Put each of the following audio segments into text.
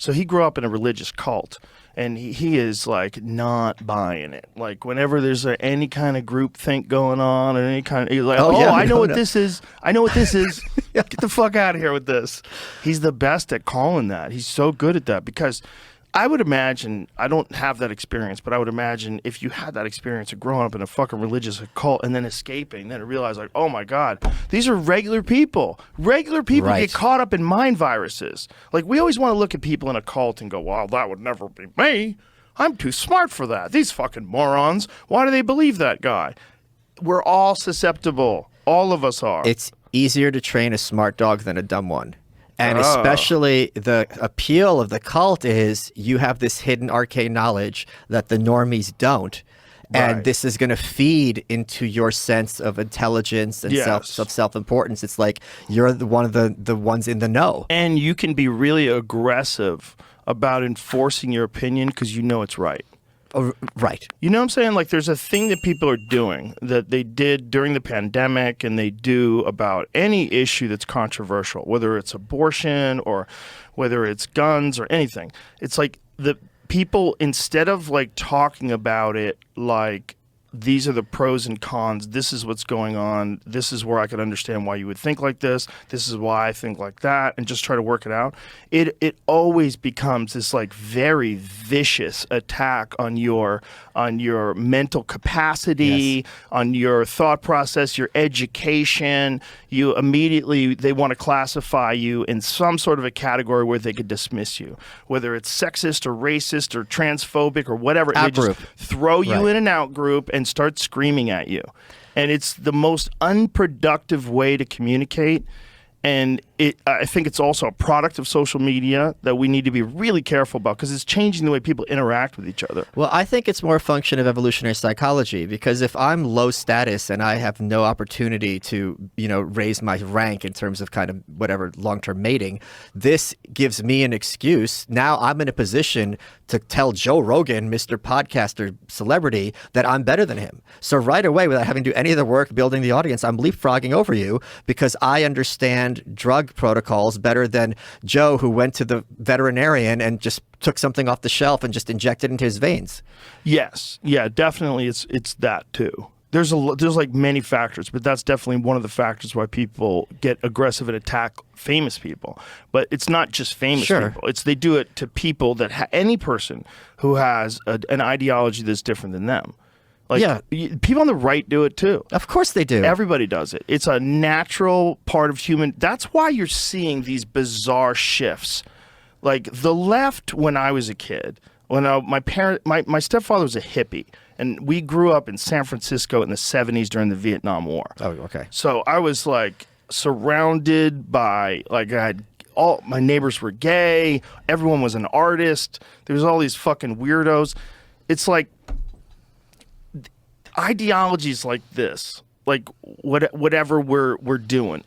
So he grew up in a religious cult. And he is like not buying it. Like whenever there's any kind of group think going on or any kind of, he's like, I know what this is. I know what this is. Get the fuck out of here with this. He's the best at calling that. He's so good at that because I would imagine, I don't have that experience, but I would imagine if you had that experience of growing up in a fucking religious cult and then escaping, then realize like, oh my God, these are regular people. Regular people get caught up in mind viruses. Like we always want to look at people in a cult and go, well, that would never be me. I'm too smart for that. These fucking morons. Why do they believe that guy? We're all susceptible. All of us are. It's easier to train a smart dog than a dumb one. And especially the appeal of the cult is you have this hidden arcane knowledge that the normies don't. And this is going to feed into your sense of intelligence and self-importance. It's like you're one of the ones in the know. And you can be really aggressive about enforcing your opinion because you know it's right. Oh, right. You know what I'm saying? Like there's a thing that people are doing that they did during the pandemic and they do about any issue that's controversial, whether it's abortion or whether it's guns or anything. It's like the people, instead of like talking about it like these are the pros and cons, this is what's going on, this is where I could understand why you would think like this is why I think like that, and just try to work it out, it always becomes this like very vicious attack on your mental capacity, on your thought process, your education. You immediately, they want to classify you in some sort of a category where they could dismiss you, whether it's sexist or racist or transphobic or whatever. They just throw you in an out group and start screaming at you. And it's the most unproductive way to communicate. And I think it's also a product of social media that we need to be really careful about because it's changing the way people interact with each other. Well, I think it's more a function of evolutionary psychology because if I'm low status and I have no opportunity to, raise my rank in terms of kind of whatever long-term mating, this gives me an excuse. Now I'm in a position to tell Joe Rogan, Mr. Podcaster celebrity, that I'm better than him. So right away, without having to do any of the work building the audience, I'm leapfrogging over you because I understand drug protocols better than Joe, who went to the veterinarian and just took something off the shelf and just injected into his veins. Yes. Yeah, definitely it's that too. There's like many factors, but that's definitely one of the factors why people get aggressive and attack famous people. But it's not just famous people. They do it to people that any person who has an ideology that's different than them. Like, people on the right do it too. Of course they do. Everybody does it. It's a natural part of human. That's why you're seeing these bizarre shifts. Like the left, when I was a kid, when my stepfather was a hippie, and we grew up in San Francisco in the 70s during the Vietnam War. Oh, okay. So I was like surrounded by, like, I had all my neighbors were gay. Everyone was an artist. There was all these fucking weirdos. It's like ideologies like this, like whatever we're doing,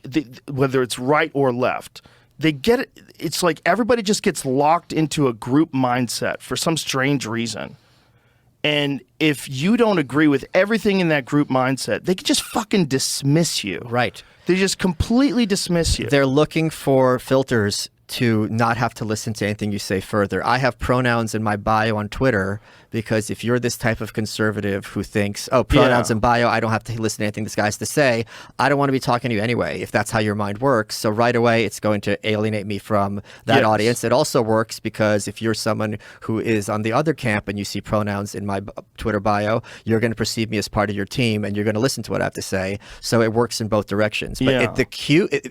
whether it's right or left, they get it. It's like everybody just gets locked into a group mindset for some strange reason. And if you don't agree with everything in that group mindset, they can just fucking dismiss you. Right. They just completely dismiss you. They're looking for filters to not have to listen to anything you say further. I have pronouns in my bio on Twitter because if you're this type of conservative who thinks, oh, pronouns in bio, I don't have to listen to anything this guy has to say, I don't want to be talking to you anyway, if that's how your mind works. So right away, it's going to alienate me from that audience. It also works because if you're someone who is on the other camp and you see pronouns in my Twitter bio, you're going to perceive me as part of your team and you're going to listen to what I have to say. So it works in both directions. But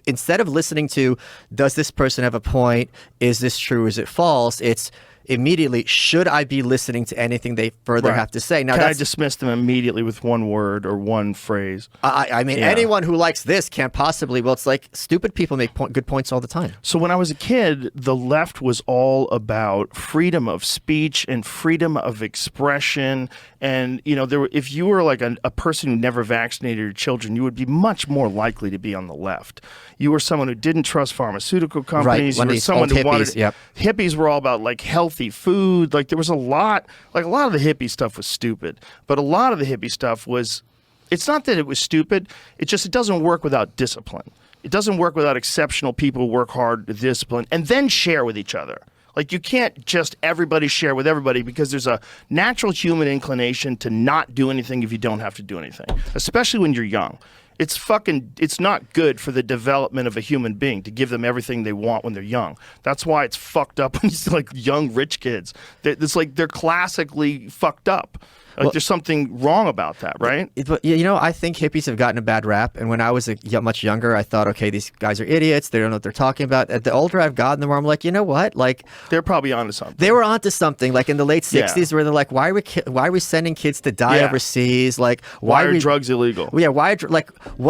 instead of listening to, does this person have a point? Is this true? Is it false? It's immediately, should I be listening to anything they further have to say? Now, can I dismiss them immediately with one word or one phrase? I mean, anyone who likes this can't possibly. Well, it's like stupid people make good points all the time. So when I was a kid, the left was all about freedom of speech and freedom of expression. And, if you were like a person who never vaccinated your children, you would be much more likely to be on the left. You were someone who didn't trust pharmaceutical companies. Right. You were someone who wanted. Yep. Hippies were all about like healthy food. Like there was a lot of the hippie stuff was stupid, but a lot of the hippie stuff was. It's not that it was stupid. It doesn't work without discipline. It doesn't work without exceptional people who work hard to discipline and then share with each other. Like, you can't just everybody share with everybody, because there's a natural human inclination to not do anything if you don't have to do anything, especially when you're young. It's not good for the development of a human being to give them everything they want when they're young. That's why it's fucked up when you see like young rich kids. It's like they're classically fucked up. Like, there's something wrong about that, right? I think hippies have gotten a bad rap. And when I was much younger, I thought, okay, these guys are idiots. They don't know what they're talking about. The older I've gotten, the more I'm like, you know what? Like, they're probably onto something. They were onto something. Like in the late 60s, where they're like, why are we sending kids to die overseas? Like, why are drugs illegal? Yeah, what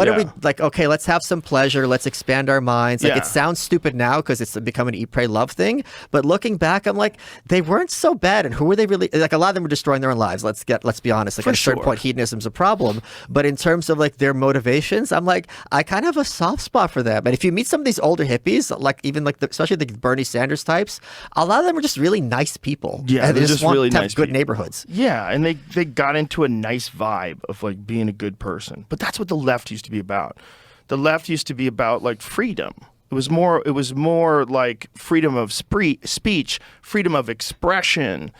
are we like? Okay, let's have some pleasure. Let's expand our minds. Like, it sounds stupid now because it's become an eat, pray, love thing. But looking back, I'm like, they weren't so bad. And who were they really? Like, a lot of them were destroying their own lives. Let's be honest. Like, at a certain point, hedonism's a problem. But in terms of like their motivations, I'm like, I kind of have a soft spot for them. And if you meet some of these older hippies, like even like especially the Bernie Sanders types, a lot of them are just really nice people. Yeah, and they just want really to have nice good people. neighborhoods. Yeah, and they got into a nice vibe of like being a good person. But that's what the left used to be about. The left used to be about like freedom. It was more like freedom of speech, freedom of expression.